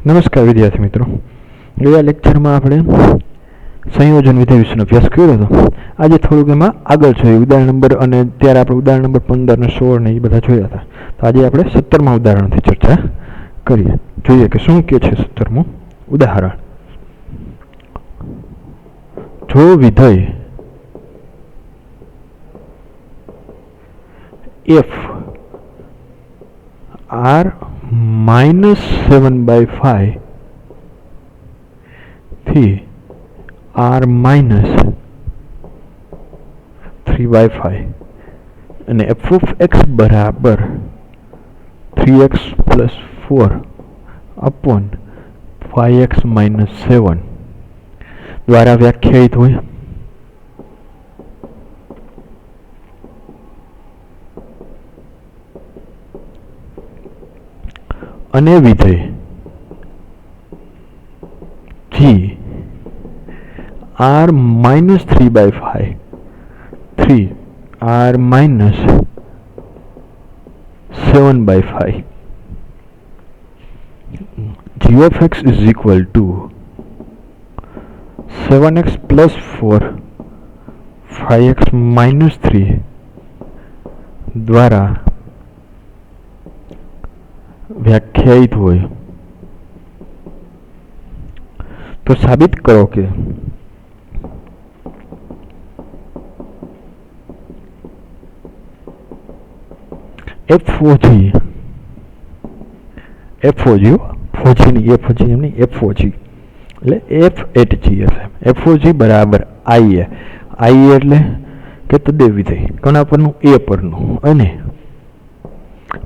નમસ્કાર વિદ્યાર્થી મિત્રો, ગયા લેક્ચરમાં આપણે સંયોજન વિધેય વિશેનો અભ્યાસ કર્યો હતો. આજે થોડુંક એમાં આગળ જોઈએ ઉદાહરણ નંબર, અને ત્યારે આપણે ઉદાહરણ નંબર 15 ને 16 ને એ બધા જોયા હતા. તો આજે આપણે 17મા ઉદાહરણથી ચર્ચા કરીએ. જોઈએ કે શું કહે છે 17મું ઉદાહરણ. જો વિધેય f r -7/5 થી r -3/5 અને f of x બરાબર 3x + 4 upon 5x - 7 દ્વારા વ્યાખ્યાયિત હોય. અને વિધેય g r -3/5 3 r -7/5 g of x is equal to 7x + 4 5x - 3 દ્વારા વ્યાખ્યાયિત હોય. તો સાબિત કરો કે FOG એટલે FOG બરાબર IA. એટલે કે તદ્દેવ વિધેય કોના પરનું? A પરનું. અને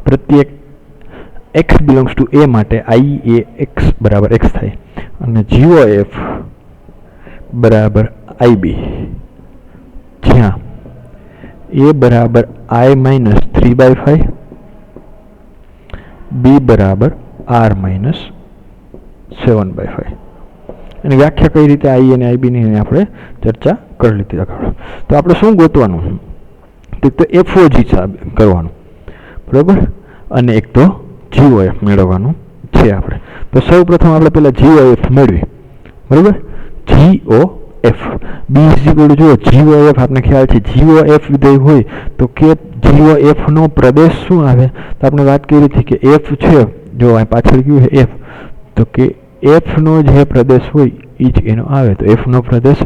પ્રત્યેક x belongs to a માટે I એ x બરાબર x થાય. અને GOF બરાબર IB, જ્યાં a બરાબર I -3/5, b બરાબર r -7/5. એની વ્યાખ્યા કઈ રીતે I અને IB ની આપણે ચર્ચા કરી લીધી આગળ. તો આપણે શું ગોતવાનું? એક તો FOG કરવાનું, બરાબર, અને એક તો GOF મેળવવાનું છે આપણે. તો સૌ પ્રથમ આપણે પહેલા GOF મેળવી, બરાબર. GOF b જો GOF આપણે ખ્યાલ છે, GOF વિધેય હોય તો કે GOF નો પ્રદેશ શું આવે? તો આપણે વાત કરી હતી કે f છે, જો આ પાછળ ગયું છે f, તો કે f નો જે પ્રદેશ હોય એ જ એનો આવે. તો f નો પ્રદેશ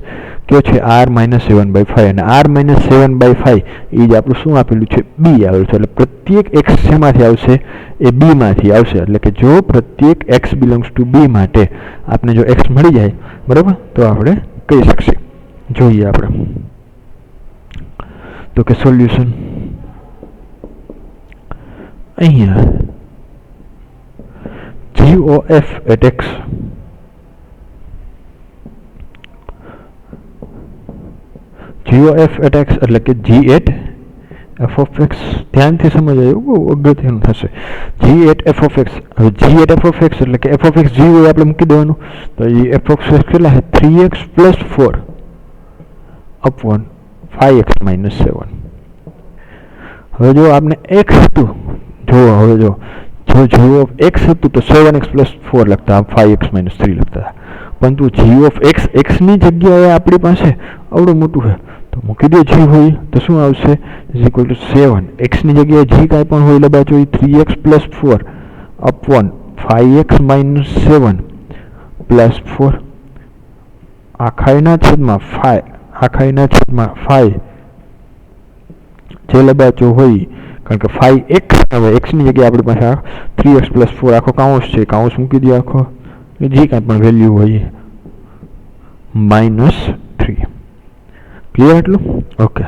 કયો છે? r -7/5. અને r -7/5 એ જ આપણું શું આપેલું છે? b આવેલું છે. એટલે પ્રત્યેક x શેમાંથી આવશે? એ b માંથી આવશે. એટલે કે જો પ્રત્યેક x belongs to b માટે આપણે જો x મળી જાય, બરાબર, તો આપણે કહી શકીએ. જોઈએ આપણે તો કે સોલ્યુશન અહીંયા GOF at x એટલે કે g at f of x. ધ્યાનથી સમજાયું, બહુ અગત્યનું થશે. g at f of x. હવે g at f of x એટલે કે f of x જે હોય આપણે મૂકી દેવાનું. તો એ f of x કેટલા છે? 3x + 4 upon 5x - 7. હવે જો આપણે x હતું, હવે જો x હતું તો 7x + 4 લખતા, 5x - 3 લખતા. પરંતુ g of x ની જગ્યાએ આપણી પાસે આવડું મોટું છે, તો મૂકી દે g હોય તો શું આવશે? = 7. x ની જગ્યાએ g કાંઈ પણ હોય એટલે બાજુ 3x + 4 upon 5x - 7 + 4 આખાઈના છેદમાં 5 જે લબાચો હોય, કારણ કે 5x, હવે x ની જગ્યાએ આપણી પાસે 3x + 4 આખો કાઉન્સ છે, કાઉન્સ મૂકી દે આખો, જે કાંઈ પણ વેલ્યુ હોય -3. ક્લિયર એટલું? ઓકે.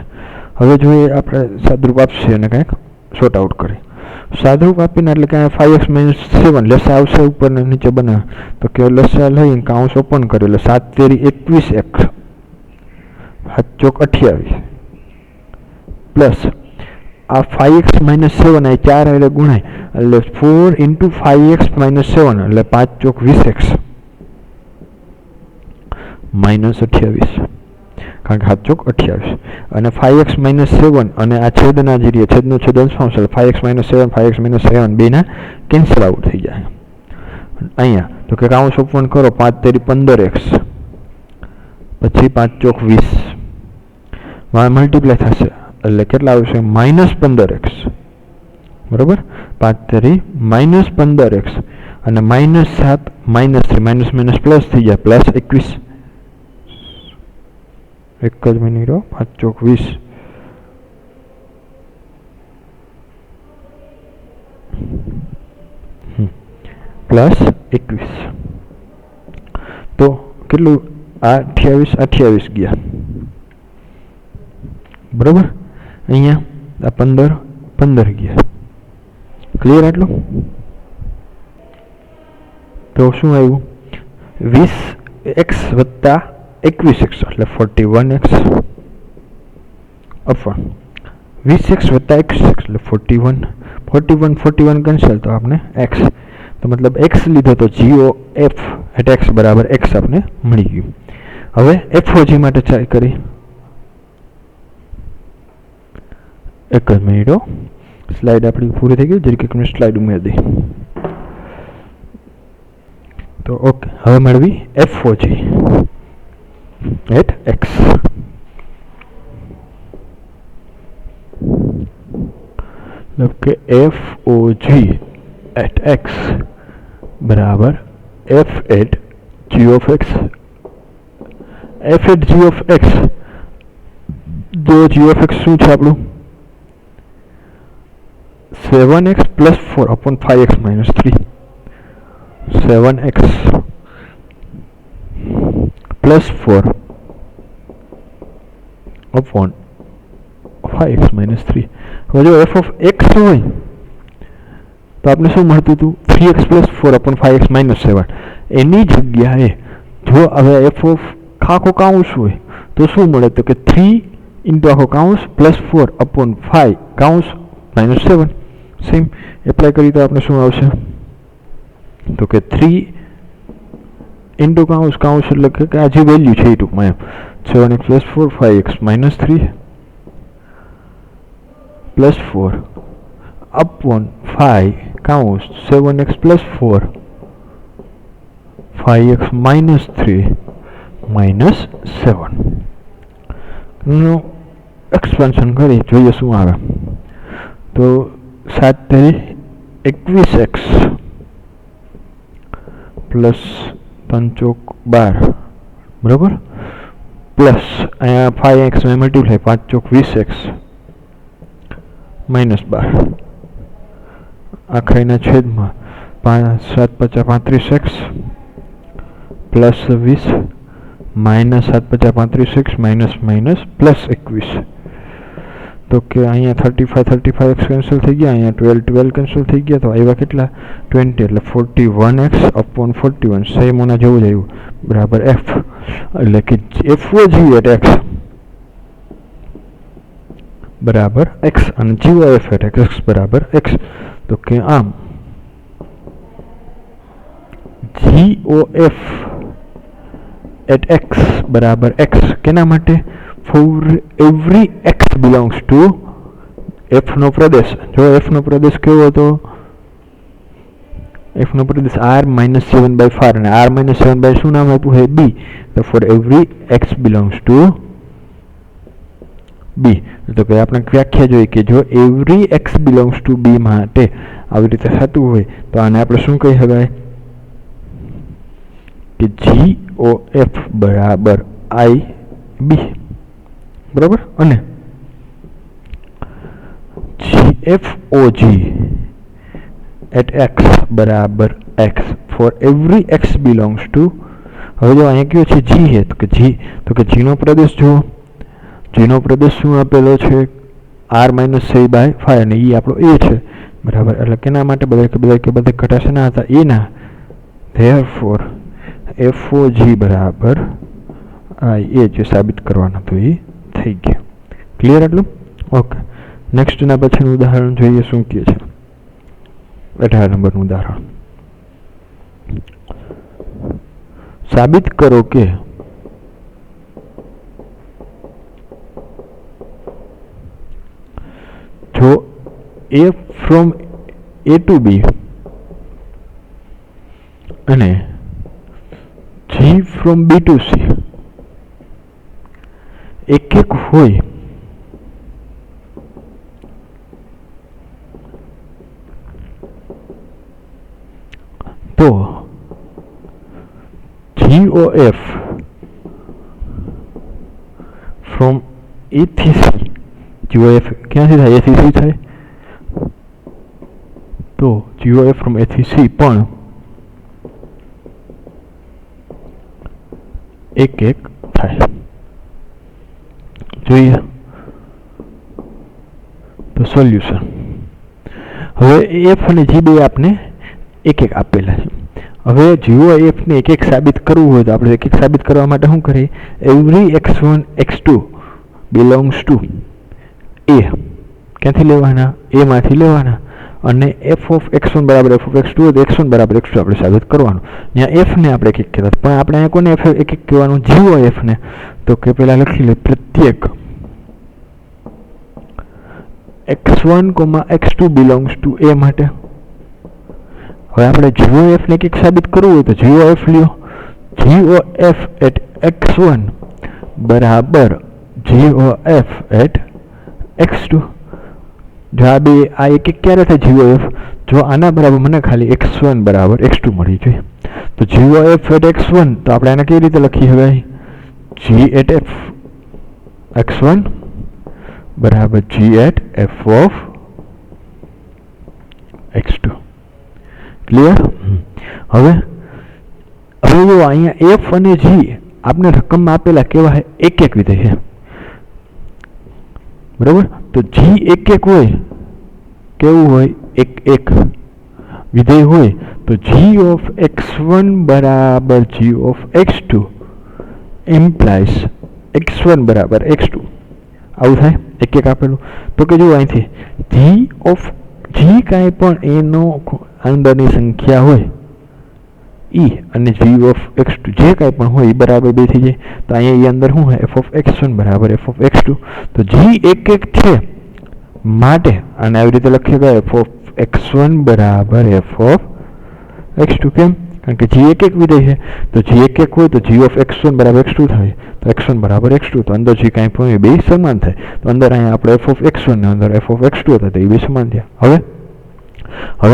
હવે જોઈએ આપણે સાદરૂપ આપશે અને કંઈક શોર્ટ આઉટ કરી. સાદરૂપ આપીને એટલે કે 5x - 7 લસા આવશે ઉપર ને નીચે બનાવે. તો કે લસા લઈને કાઉન્સ ઓપન કરે એટલે 7 તેરી 21x 7 ચોક 28 પ્લસ આ 5x - 7 આ 4 એટલે ગુણાય એટલે 4 × 5x - 7 એટલે 5 ચોક 20x -28, કારણ કે 7 ચોક 28. અને 5x - 7 અને આ છેદના જે છેદનો છેદ અંશ એટલે 5x - 7 5x - 7 બેના કેન્સલ આઉટ થઈ જાય. અહીંયા તો કે કાઉન્સ ઓપન કરો 5 તેરી 15x પછી 5 ચોક 20 મલ્ટીપ્લાય થશે એટલે કેટલા આવશે -15x બરાબર 5 તેરી -15x અને -7 -3 માઇનસ માઇનસ પ્લસ થઈ જાય +21 એક જ મિનિટ 5 ચોક 20 +21 તો કેટલું 28 ગયા બરાબર અહીંયા આ 15 ગયા ક્લિયર આટલું તો શું આવ્યું 20x વત્તા 21x એટલે 41x અપન 20x વત્તા 21x એટલે 41 કેન્સલ તો આપણે x તો મતલબ x લીધો તો GOF એટ x બરાબર x આપણે મળી ગયું હવે FOG માટે ટ્રાય કરી એક જ મિનિટો સ્લાઇડ આપણી પૂરી થઈ ગઈ જરીક એક મિનિટ સ્લાઇડ ઉમેરી દઈ તો ઓકે હવે મેળવી FOG એટ x मतलब कि FOG एट x बराबर f at g of x f at g of x जो g of x શું છે આપણું 7x plus 4 upon 5x minus 3 7x plus 4 upon 5x minus 3 હવે જો f of x હોય તો આપણે શું મળતું હતું 3x plus 4 upon 5x minus 7 એની જગ્યાએ જો હવે f of આખો કાઉન્સ હોય તો શું મળે તો કે 3 into આખો કાઉન્સ plus 4 upon 5 કાઉન્સ minus 7 સેમ એપ્લાય કરી તો આપણે શું આવશે તો કે 3 into કાઉન્સ એટલે કે આ જે વેલ્યુ છે એ ટૂંકમાં એમ 7x plus 4 5x minus 3 plus 4 upon 5 counts 7x plus 4 5x minus 3 minus 7 નું એક્સપાન્શન કરી જોઈએ શું આવે તો 7 તેરી 21x પ્લસ 3 ચોક 12 બરાબર પ્લસ અહીંયા 5x મલ્ટીપ્લાય 5 ચોક 20x -12 આખા છેદમાં 7 × 35x plus 20 -7 × 35x minus plus 21 તો કે અહીંયા 35x કેન્સલ થઈ ગયા અહીંયા 12 કેન્સલ થઈ ગયા તો આવ્યા કેટલા 20 એટલે 41x upon 41 સેમ ઓના જેવું જ આવ્યું બરાબર f એટલે કે FOG એટ x बराबर x અને GOF एट x बराबर x तो के आम GOF एट x बराबर x केना माटे for every x belongs to f नो प्रदेश जो f नो प्रदेश केवो तो f नो प्रदेश r-7/4 અને r-7 શું નામ આપ્યું છે b તો for every x belongs to b તો કે આપણે વ્યાખ્યા જોઈ કે જો every x belongs to b માટે આવી રીતે થતું હોય તો આને આપણે શું કહી શકાય કે GOF બરાબર IB બરાબર અને FOG એટ x બરાબર x for every x belongs to હવે જો અહીંયા કયો છે g છે તો કે g નો પ્રદેશ જુઓ g નો પ્રદેશ શું આપેલો છે r-6/5 અને એ આપણો a છે બરાબર એટલે કેના માટે બધા ઘટાશે ના હતા એ ના therefore FOG બરાબર એ જે સાબિત કરવાનું હતું એ થઈ ગયું ક્લિયર એટલું ઓકે નેક્સ્ટ ના પછીનું ઉદાહરણ જોઈએ શું કહે છે 18 નંબરનું ઉદાહરણ સાબિત કરો કે જો a from a to b અને G from B to C એક એક હોય તો GOF from A થી C, GOF ક્યાંથી થાય? A થી C થાય, તો GOF from A થી C પણ એક એક થાય. જોઈએ તો સોલ્યુશન. હવે એફ અને જી બે આપને એક એક આપેલા છે. હવે GOF ને એક એક સાબિત કરવું હોય તો આપણે એક એક સાબિત કરવા માટે શું કરીએ? Every x1 x2 belongs to એ ક્યાંથી લેવાના? એ માંથી લેવાના અને f ઓફ x1 બરાબર f ઓફ x2 તો x1 બરાબર x2 આપણે સાબિત કરવાનું. ત્યાં f ને આપણે એક એક કહેતા, પણ આપણે અહીંયા કોને f એક એક કહેવાનું? GOF ને. તો કે પહેલા લખી લે પ્રત્યેક x1 x2 બિલોંગ્સ ટુ એ માટે. હવે આપણે GOF ને એક એક સાબિત કરવું હોય તો GOF લ્યો. GOF એટ x1 બરાબર GOF એટ x2. જો આ બે આ એક એક ક્યારે થાય? GOF જો આના બરાબર મને ખાલી x1 બરાબર x2 મળી જોઈએ તો GOF એટ x1 તો આપણે આને કેવી રીતે લખી શકાય? G એટ x1 બરાબર G at f of x2. Clear? હવે જો અહીંયા f અને g આપણે રકમમાં આપેલા કેવા છે? એક એક વિધેય છે, બરાબર? તો g એક એક હોય, કેવું હોય? એક એક વિધેય હોય તો g ઓફ x1 બરાબર g of x2 implies x1 બરાબર x2. આવું થાય એક એક આપેલું. તો કે જો અહીંથી g કાંઈ પણ એનો અંદરની સંખ્યા હોય e અને g ઓફ x2 જે કાંઈ પણ હોય એ બરાબર બે થઈ જાય. તો અહીંયા એ અંદર શું હોય? f ઓફ x1 બરાબર f ઓફ x2. તો g એક એક છે માટે અને આવી રીતે લખી શકાય f ઓફ x1 બરાબર f ઓફ x2. કેમ? કારણ કે g એક એક વિધેય છે તો g એક એક હોય તો g ઓફ x1 બરાબર x2 થાય તો x1 બરાબર x2. તો અંદર g કાંઈ પણ બે સમાન થાય તો અંદર અહીંયા આપણે f ઓફ x1 ને અંદર f ઓફ x2 હતા તો એ બે સમાન થયા. હવે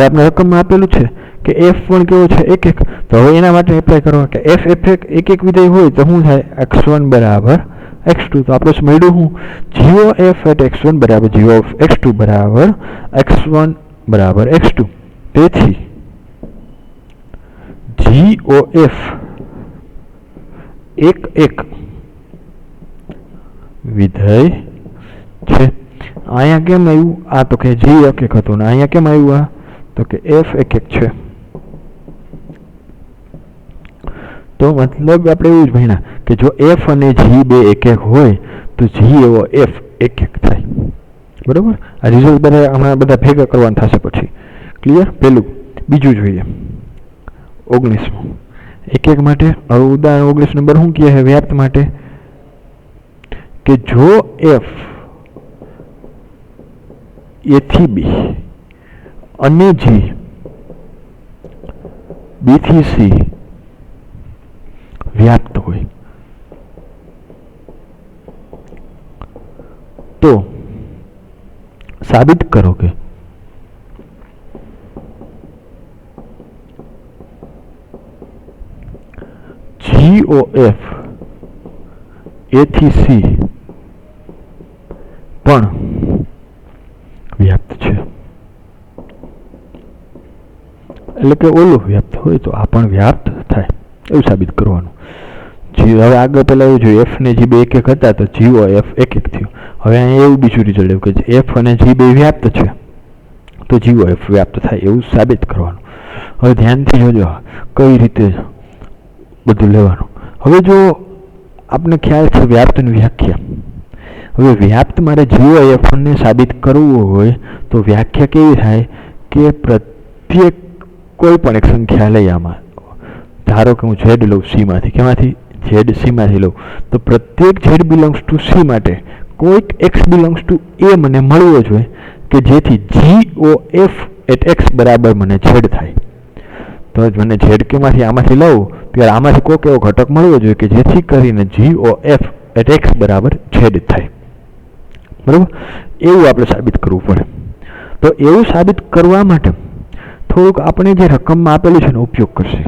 આપણે રકમમાં આપેલું છે કે f પણ કેવો છે? એક એક. તો હવે એના માટે એપ્લાય કરવા કે f એક એક વિધેય હોય તો શું થાય? x1 બરાબર x2. તો આપણે મળ્યું શું? GOF એટ x1 બરાબર g ઓફ x2 બરાબર x1 બરાબર x2. તેથી GOF એક એક વિધેય છે. અહીંયા કેમ આવ્યું? આ તો કે g એક એક હતું ને અહીંયા કેમ આવ્યું? આ તો કે f એક એક છે. તો મતલબ આપણે એવું જ ભણ્યા કે જો f અને g બે એક એક હોય તો g એવો f એક એક થાય. બરોબર? આ રિઝલ્ટ હમણાં બધા ભેગા કરવાના થશે પછી. ક્લિયર? પેલું. બીજું જોઈએ 19 એક એક માટે. હવે ઉદાહરણ 19 નંબર શું કહે છે વ્યાપ્ત માટે? કે જો f a થી b અને g b થી c વ્યાપ્ત હોય તો સાબિત કરો કે GOF a થી c પણ વ્યાપ્ત છે. એટલે કે ઓલું વ્યાપ્ત હોય તો આ પણ વ્યાપ્ત થાય એવું સાબિત કરવાનું. હવે આગળ પહેલા એવું જોયું f ને g બે એક એક હતા તો GOF એક એક થયું. હવે અહીંયા એવું બીજું રિઝલ્ટ એવું કે f અને g બે વ્યાપ્ત છે તો GOF વ્યાપ્ત થાય એવું સાબિત કરવાનું. હવે ધ્યાનથી જોજો કઈ રીતે બધું લેવાનું. હવે જો આપને ખ્યાલ છે વ્યાપ્તની વ્યાખ્યા. હવે વ્યાપ્ત મારે GOF ને સાબિત કરવું હોય તો વ્યાખ્યા કેવી થાય કે પ્રત્યેક કોઈ પણ એક સંખ્યા લઈ આમાં ધારો કે હું z લઉં c માંથી. કેમાંથી? z c માંથી લઉં તો પ્રત્યેક z બિલોંગ્સ ટુ c માટે કોઈક x બિલોંગ્સ ટુ a મને મળવો જોઈએ કે જેથી GOF એટ x બરાબર મને z થાય. તો મને ZK આમાંથી લઉં ત્યારે આમાંથી કોઈક એવો ઘટક મળવો જોઈએ કે જેથી કરીને GOF એટ x બરાબર Z થાય. બરાબર, એવું આપણે સાબિત કરવું પડે. તો એવું સાબિત કરવા માટે થોડુંક આપણે જે રકમમાં આપેલું છે એનો ઉપયોગ કરશે.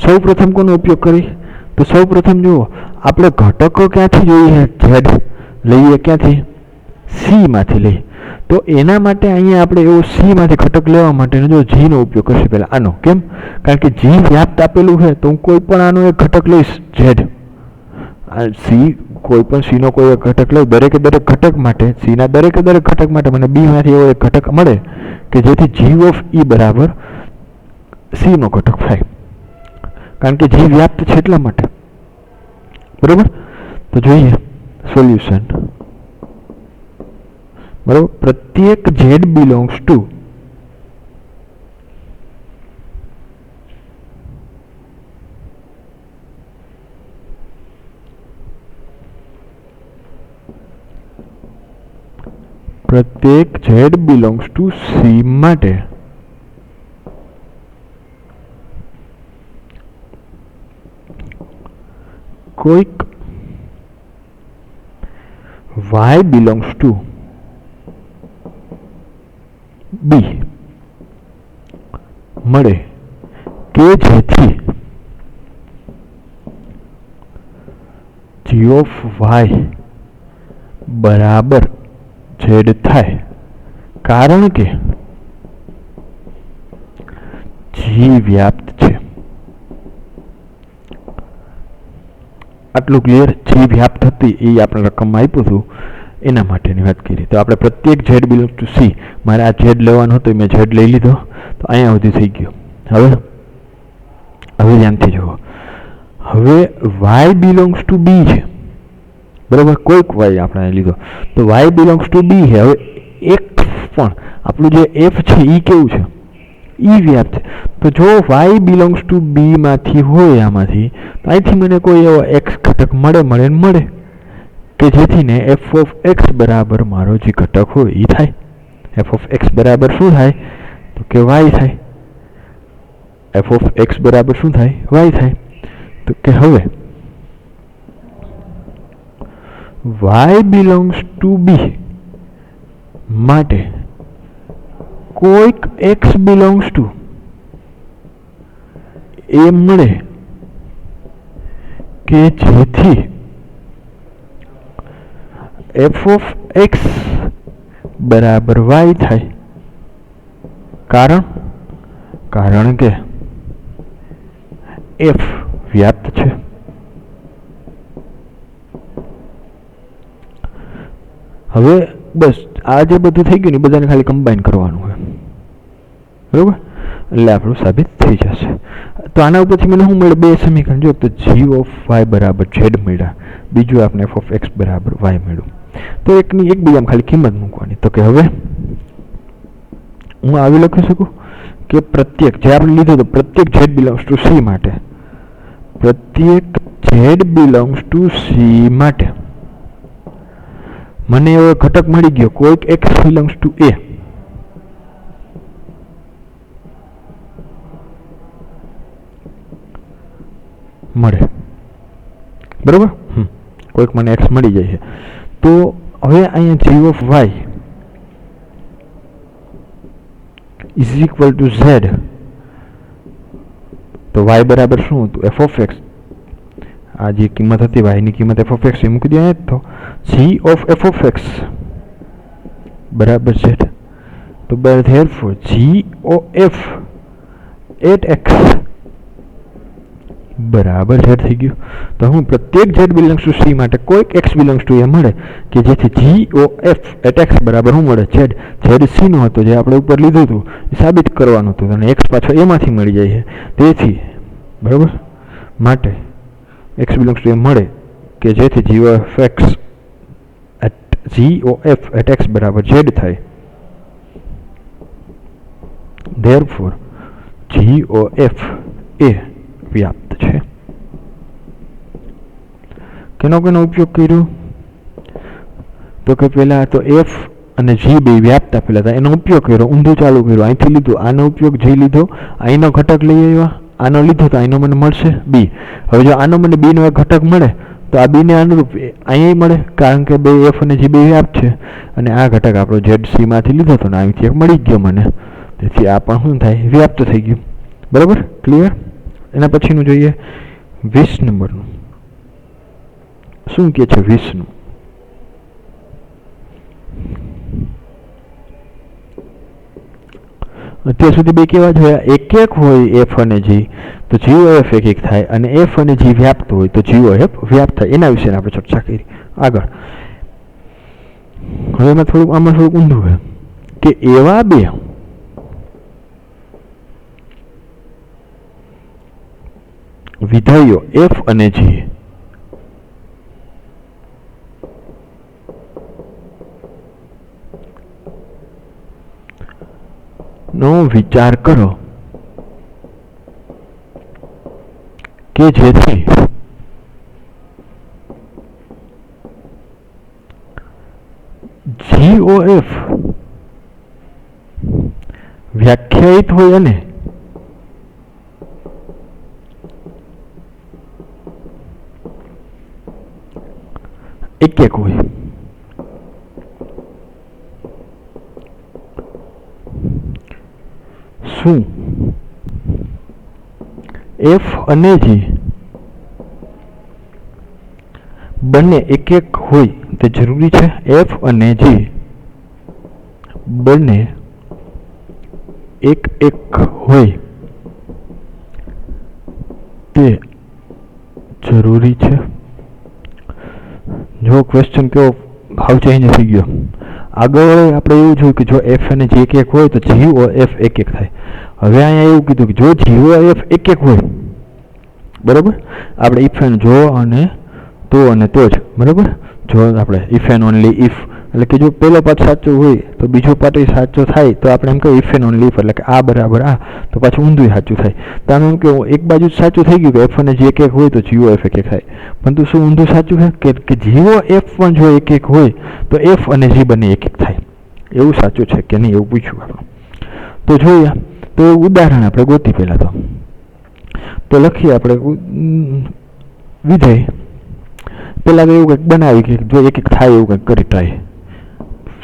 સૌ પ્રથમ કોનો ઉપયોગ કરી? તો સૌ પ્રથમ જુઓ, આપણે ઘટકો ક્યાંથી જોઈએ? Z લઈએ ક્યાંથી? C માંથી લઈએ. તો એના માટે અહીંયા આપણે એવો C માંથી ઘટક લેવા માટે જો G નો ઉપયોગ કરશે. પહેલા આનો કેમ? કારણ કે G વ્યાપ્ત આપેલું છે તો હું કોઈ પણ આનો એક ઘટક લઈશ Z. C કોઈ પણ C નો કોઈ એક ઘટક લઉં, દરેકે દરેક ઘટક માટે C ના દરેકે દરેક ઘટક માટે મને B માંથી એવો એક ઘટક મળે કે જેથી G ઓફ E બરાબર C નો ઘટક થાય, કારણ કે G વ્યાપ્ત છે એટલા માટે. બરાબર, તો જોઈએ સોલ્યુશન. બરાબર, પ્રત્યેક Z બિલોંગ્સ ટુ C માટે કોઈક Y બિલોંગ્સ ટુ B મળે કે જેથી G ઓફ Y બરાબર Z થાય, કારણ કે G વ્યાપ્ત છે. આટલું ક્લિયર? G વ્યાપ્ત હતી એ આપણે રકમમાં આપ્યું હતું એના માટેની વાત કરી. તો આપણે પ્રત્યેક Z બિલોંગ્સ ટુ C, મારે આ Z લેવાનો હતો મેં Z લઈ લીધો, તો અહીંયા સુધી થઈ ગયો. હવે ધ્યાનથી જુઓ, હવે Y બિલોંગ્સ ટુ B છે. બરાબર, કોઈક Y આપણે લીધો તો Y બિલોંગ્સ ટુ B છે. હવે X પણ આપણું જે F છે એ કેવું છે? E વ્યાપ્ત છે. તો જો Y બિલોંગ્સ ટુ B માંથી હોય આમાંથી, તો અહીંથી મને કોઈ એવો X ઘટક મળે કે જેથી ને f ઓફ x બરાબર મારો જે ઘટક હોય એ થાય. f ઓફ x બરાબર શું થાય? તો કે y થાય. f ઓફ x બરાબર શું થાય? y થાય. તો કે હવે y બિલોંગ્સ ટુ b માટે કોઈક x બિલોંગ્સ ટુ a મળે કે જેથી f ઓફ x બરાબર y થાય. કારણ કે f વ્યાપ્ત છે. હવે બસ આ જે બધું થઈ ગયું ને બધાને ખાલી કમ્બાઈન કરવાનું હોય. બરોબર, એટલે આપણું સાબિત થઈ જશે. તો આના ઉપરથી મને શું મળે? બે સમીકરણ. જો તો g ઓફ y બરાબર z મળ્યા, બીજું આપણે f ઓફ x બરાબર y મળ્યું. તો એકબીજામાં ખાલી કિંમત મૂકવાની. તો કે હવે હું આવી લખી શકું કે પ્રત્યેક જે આપણે લીધું તો પ્રત્યેક z બિલોંગ્સ ટુ c માટે, પ્રત્યેક z બિલોંગ્સ ટુ c માટે મને એવો ઘટક મળી ગયો કોઈક x બિલોંગ્સ ટુ a. મળે. બરોબર, કોઈક મને x મળી જાય છે. તો હવે અહીંયા g of y is equal to z. તો y બરાબર શું હતું? f of x. આ જે કિંમત હતી y ની કિંમત f ઓફ x એ મૂકી દઈએ તો g of f of x બરાબર z. તો therefore g of f at x બરાબર z થઈ ગયું. તો હું પ્રત્યેક z બિલોંગ્સ ટુ c માટે કોઈક x બિલોંગ્સ ટુ a મળે કે જેથી g of f at x બરાબર શું મળે? z. z c નો હતો જે આપણે ઉપર લીધું હતું એ સાબિત કરવાનું હતું અને x પાછો એમાંથી મળી જાય છે. તેથી બરાબર માટે x બિલોંગ્સ ટુ a મળે કે જેથી g of x at x બરાબર z થાય. therefore g of f એ વ્યાપ્ત છે. કેનો ઉપયોગ કર્યો? તો કે પહેલા તો f અને જી બે વ્યાપ્ત આપેલા હતા, એનો ઉપયોગ કર્યો, ઊંધું ચાલુ કર્યું, અહીંથી લીધું, આનો ઉપયોગ જી લીધો, અહીંનો ઘટક લઈ આવ્યા, આનો લીધો તો અહીંનો મને મળશે બી. હવે જો આનો મને બીનો એક ઘટક મળે તો આ બીને અનુરૂપ અહીંયા મળે, કારણ કે બે એફ અને જી બે વ્યાપ્ત છે, અને આ ઘટક આપણો ઝેડ સીમાંથી લીધો હતો ને અહીંથી એક મળી ગયો મને, તેથી આ પણ શું થાય, વ્યાપ્ત થઈ ગયું. બરાબર, ક્લિયર. એના પછીનું જોઈએ 20 નંબરનું. શું કહે છે 20નું? અત્યાર સુધી બે કેવા જોયા, એક એક હોય એફ અને જી તો જીઓ એફ એક એક થાય, અને એફ અને જી વ્યાપ્ત હોય તો જીઓ એફ વ્યાપ્ત થાય. એના વિશે આપણે ચર્ચા કરી. આગળ હવે આમાં થોડુંક ઊંધું છે કે એવા બે વિધેયો એફ અને જી નો વિચાર કરો કે જેથી GOF વ્યાખ્યાયિત હોય અને એક એક હોય. શું એફ અને જી બંને એક એક હોય તે જરૂરી છે? એફ અને જી બંને એક એક હોય તે જરૂરી છે? જો ક્વેશ્ચન કેવો ભાવ ચેન્જ થઈ ગયો. આગળ આપણે એવું જોયું કે જો એફ અને જી એક એક હોય તો જીઓ એફ એક એક થાય. હવે અહીંયા એવું કીધું કે જો જીઓ એફ એક એક હોય, બરાબર, આપણે ઇફ એન્ડ જો અને તો અને તો જ, બરાબર. જો આપણે ઇફ એન્ડ ઓનલી ઇફ એટલે કે જો પહેલો પાર્ટ સાચો હોય તો બીજો પાર્ટ સાચો થાય તો આપણે એમ કહીએ ઇફ એન્ડ ઓનલી ઇફ, એટલે કે આ બરાબર આ, તો પાછું ઊંધું સાચું થાય. તો આમ એમ કે એક બાજુ સાચું થઈ ગયું કે એફ અને જી એક એક હોય તો જીઓ એફ એક એક થાય, પરંતુ શું ઊંધું સાચું છે કે જીઓ એફ પણ જો એક એક હોય તો એફ અને જી બંને એક એક થાય? એવું સાચું છે કે નહીં, એવું પૂછ્યું આપણે. તો જોઈએ, તો ઉદાહરણ આપણે ગોતી પહેલાં તો લખીએ આપણે વિધેય. પહેલાં તો એવું કંઈક બનાવી કે જો એક એક થાય એવું કંઈક કરી ટ્રાય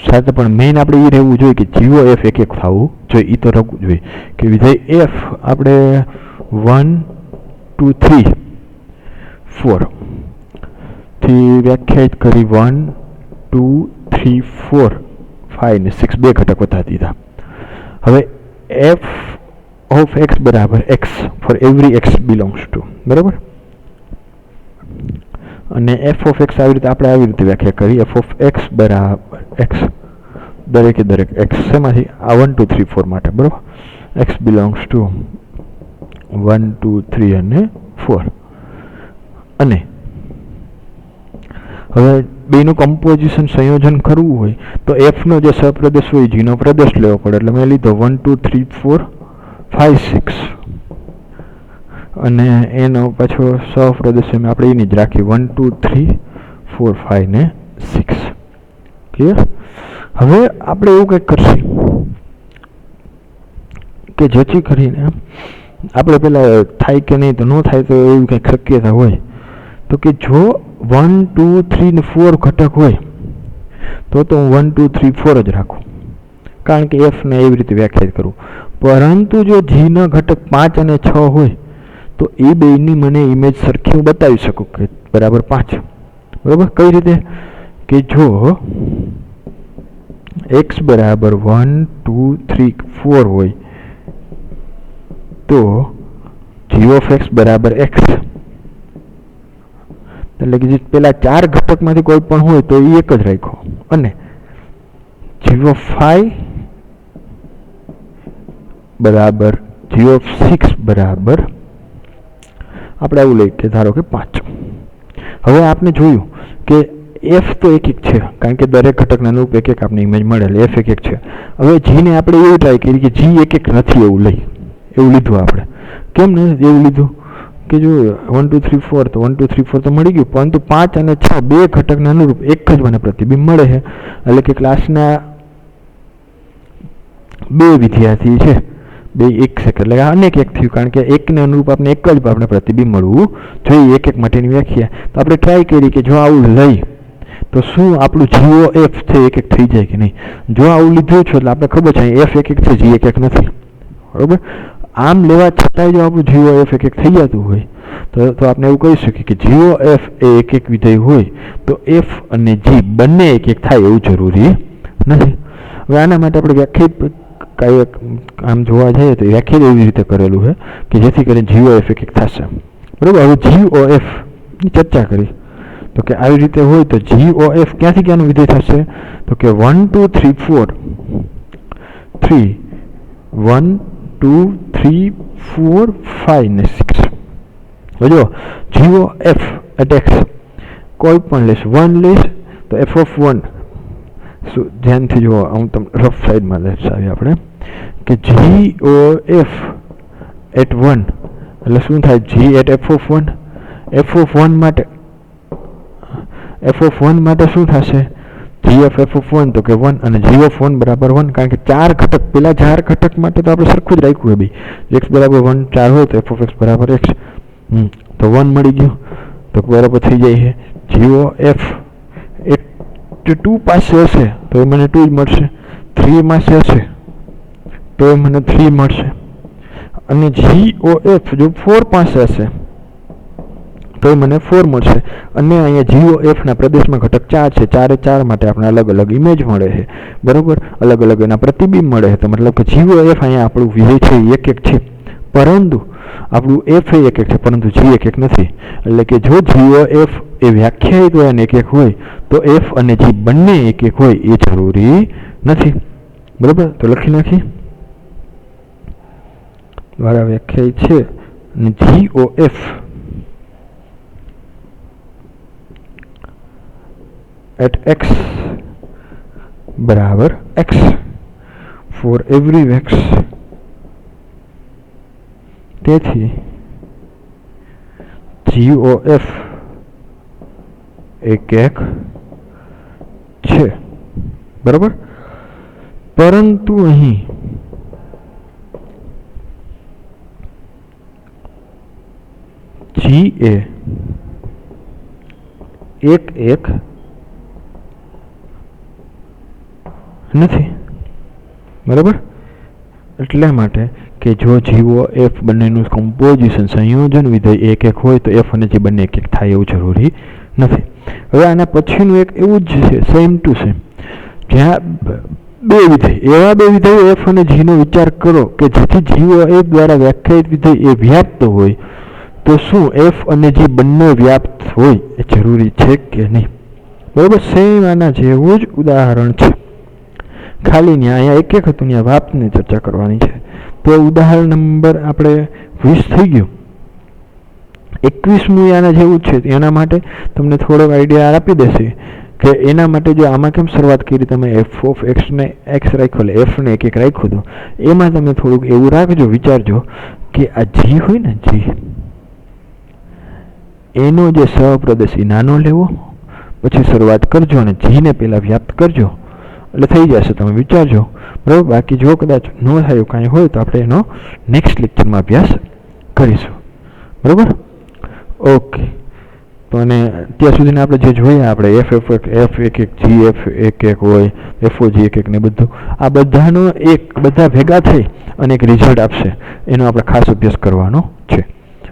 સાથે, પણ મેઇન આપણે એ રહેવું જોઈએ કે જીઓ એફ એક એક થવું જોઈએ, એ તો રહેવું જોઈએ કે વિધેય એફ આપણે 1 2 3 4 થી વ્યાખ્યાયિત કરી. 1 2 3 4 5 ને 6 બે ઘટક વધારી દીધા. હવે એફ ઓફ એક્સ બરાબર x for every x belongs to, બરાબર. અને એફ ઓફ એક્સ આવી રીતે આપણે આવી રીતે વ્યાખ્યા કરી, એફ ઓફ એક્સ બરાબર એક્સ દરેકે દરેક એક્સ શેમાંથી? આ 1 2 3 4 માટે, બરાબર. એક્સ બિલોંગ્સ ટુ 1 2 3 અને 4. અને હવે બેનું કમ્પોઝિશન સંયોજન કરવું હોય તો એફનો જે સહપ્રદેશ હોય જીનો પ્રદેશ લેવો પડે. એટલે મેં લીધો 1 2 3 4 5 6 અને એનો પાછો સહપ્રદેશ આપણે એની જ રાખી 1 2 3 4 5 ને 6. ક્લિયર? હવે આપણે એવું કંઈક કરશું કે જેથી કરીને આપણે પેલા થાય કે નહીં તો ન થાય તો એવી કંઈક શક્યતા હોય તો કે જો 1 2 3 ને 4 ઘટક હોય તો હું 1 2 3 4 જ રાખું, કારણ કે એફ ને એવી રીતે વ્યાખ્યાયિત કરું. પરંતુ જો જીના ઘટક 5 અને 6 હોય તો એ બેની મને ઇમેજ સરખી હું બતાવી શકું કે બરાબર 5, બરાબર. કઈ રીતે? કે જો એક્સ બરાબર 1 2 3 4 હોય તો જી ઓફ એક્સ બરાબર એક્સ, એટલે કે જે પેલા 4 ઘટકમાંથી કોઈ પણ હોય તો એ એક જ રાખ્યો. અને જી ઓફ 5 બરાબર જી ઓફ 6 બરાબર આપણે આવું લઈએ કે ધારો કે 5. હવે આપણે જોયું કે એફ તો એક એક છે, કારણ કે દરેક ઘટકના અનુરૂપ એક એક આપણે ઇમેજ મળે, એટલે એફ એક એક છે. હવે જીને આપણે એવું ટ્રાય કરી કે જી એક એક નથી એવું લીધું આપણે. કેમ નથી એવું લીધું? કે જો 1 2 3 4 તો 1 2 3 4 તો મળી ગયું, પરંતુ 5 અને 6 બે ઘટકના અનુરૂપ એક જ મને પ્રતિબિંબ મળે છે. એટલે કે ક્લાસના બે વિદ્યાર્થી છે, બે એક સેકન્ડ એટલે અનેક એક થયું, કારણ કે એકને અનુરૂપ આપણે એક જ આપણે પ્રતિબિંબ મળવું જોઈએ એક એક માટેની વ્યાખ્યા. તો આપણે ટ્રાય કરી કે જો આવું લઈ તો શું આપણું જીઓ એફ છે એક એક થઈ જાય કે નહીં. જો આવું લીધું છે એટલે આપણે ખબર છે એફ એક એક છે, જી એક એક નથી, બરાબર. આમ લેવા છતાંય જો આપણું જીઓ એફ એક એક થઈ જતું હોય તો આપણે એવું કહી શકીએ કે જીઓ એફ એ એક એક વિધેય હોય તો એફ અને જી બંને એક એક થાય એવું જરૂરી નથી. હવે આના માટે આપણે વ્યાખ્યાયિત કાંઈ આમ જોવા જઈએ તો વ્યાખ્યાયિત એવી રીતે કરેલું છે કે જેથી કરીને જીઓ એફ એક એક થશે, બરાબર. હવે જીઓ એફની ચર્ચા કરી તો કે આવી રીતે હોય તો જીઓ એફ ક્યાંથી ક્યાંનું વિધેય થશે તો કે 1 2 3 4 3 1 2 3 4 5 ને 6. જો જીઓ એફ એટ એક્સ કોઈ પણ લેશ 1 લેશ તો એફ ઓફ 1 ધ્યાનથી જુઓ, હું તમને રફ સાઈડમાં દર્શાવી આપણે કે જીઓ એફ એટ 1 એટલે શું થાય G at F of 1. F of 1 માટે એફ ઓફ 1 માટે શું થશે જી એફ એફ ઓફ 1 તો કે 1 અને જી ઓફ 1 બરાબર 1, કારણ કે 4 ઘટક પેલા 4 ઘટક માટે તો આપણે સરખું જ રાખ્યું હોય ભાઈ, એક્સ બરાબર 1 4 હોય તો એફ ઓફ એક્સ બરાબર એક્સ, તો 1 મળી ગયું તો બરાબર થઈ જાય છે. જીઓ એફ એ 2 પાસે હશે તો એ મને 2 જ મળશે, 3 પાસે હશે તો એ મને 3 મળશે, અને જીઓ એફ જો 4 પાસે હશે તો એ મને 4 મળશે. અને અહીંયા જીઓ એફના પ્રદેશમાં ઘટક 4 છે, 4 4 માટે આપણે અલગ અલગ ઇમેજ મળે છે, બરાબર, અલગ અલગ એના પ્રતિબિંબ મળે છે. તો મતલબ કે જીઓ એફ અહીંયા આપણું વિધેય છે એક એક છે, પરંતુ આપણું એફ એ એક એક છે પરંતુ જી એક એક નથી. એટલે કે જો જીઓ એફ એ વ્યાખ્યાયિત હોય અને એક એક હોય તો એફ અને જી બંને એક એક હોય એ જરૂરી નથી, બરાબર. તો લખી નાખી દ્વારા વ્યાખ્યાયિત છે અને જીઓ એફ at x બરાબર x for every x. તેથી GOF એક એક છે, બરાબર. પરંતુ અહીં G એ એક એક નથી, બરાબર. એટલા માટે કે જો જીઓ એફ બંનેનું કમ્પોઝિશન સંયોજન વિધેય એક એક હોય તો એફ અને જી બંને એક એક થાય એવું જરૂરી નથી. હવે આના પછીનું એક એવું જ છે સેમ ટુ સેમ, જ્યાં બે વિધેય એવા બે વિધેયો એફ અને જીનો વિચાર કરો કે જેથી જીઓ એફ દ્વારા વ્યાખ્યાયિત વિધેય એ વ્યાપ્ત હોય તો શું એફ અને જી બંને વ્યાપ્ત હોય એ જરૂરી છે કે નહીં, બરાબર. સેમ આના જેવું જ ઉદાહરણ છે, ખાલી ત્યાં અહીંયા એક એક હતું ત્યાં વ્યાપ્તની ચર્ચા કરવાની છે. તો ઉદાહરણ નંબર આપણે 20 થઈ ગયું. 21મું આના જેવું છે, એના માટે તમને થોડોક આઈડિયા આપી દેશે કે એના માટે જો આમાં કેમ શરૂઆત કરી તમે એફ ઓફ એક્સને એક્સ રાખ્યો એટલે એફને એક એક રાખ્યું હતું, એમાં તમે થોડુંક એવું રાખજો, વિચારજો કે આ જી હોય ને જી એનો જે સહપ્રદેશી નાનો લેવો, પછી શરૂઆત કરજો અને જીને પહેલાં વ્યાપ્ત કરજો એટલે થઈ જશે, તમે વિચારજો, બરાબર. બાકી જો કદાચ ન થાય કાંઈ હોય તો આપણે એનો નેક્સ્ટ લેક્ચરમાં અભ્યાસ કરીશું, બરાબર. ઓકે. તો અને ત્યાં સુધીને આપણે જે જોઈએ આપણે એફ એક એક જી એફ એક એક હોય, એફઓ જી એક એક ને બધું આ બધાનો બધા ભેગા થઈ અને એક રિઝલ્ટ આપશે, એનો આપણે ખાસ અભ્યાસ કરવાનો છે.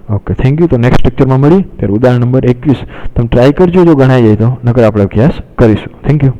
Okay, thank you. તો નેક્સ્ટ લેક્ચરમાં મળી ત્યારે ઉદાહરણ નંબર 21 તમે ટ્રાય કરજો, જો ગણાઈ જાય તો, નકર આપણે અભ્યાસ કરીશું. Thank you.